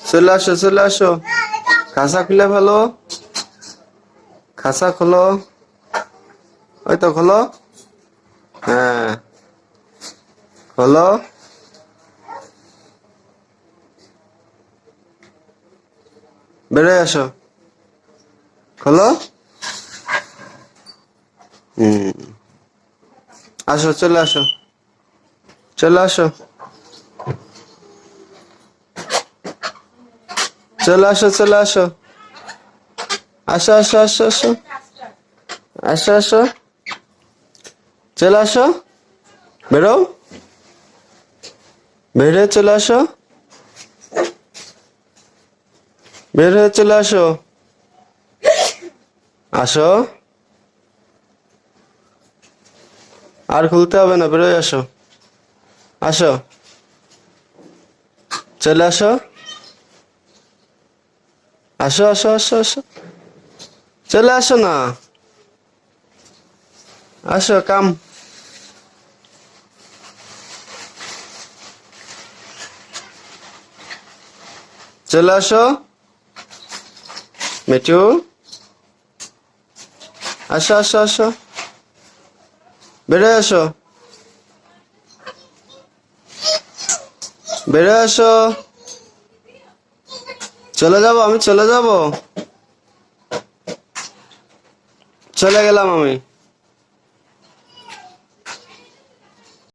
চলে আসো চলে আসো, খাঁচা খুলে ফেলো, খাঁচা খোলো, ওই তো খোলো, হ্যাঁ খোলো, বেরোয় আসো, খোলো, আসো চলে আসো, চলে আসো, চলে আসো, চলে আসো, আসো আসো আসো আসো, আসো আসো, চলে আসো, বেরো, বের হয়ে চলে আসো, বের হয়ে চলে আসো, আসো, আর খুলতে হবে না, বেরোয় আসো, আসো, চলে আসো, আসো আসো আসো আসো, চলে আসো না, আসো কাম, চলে আসো, মিঠু, আসো আসো আসো, বেরোয় আসো, বেরোয় আসো, চলে যাবো আমি, চলে যাবো, চলে গেলাম আমি।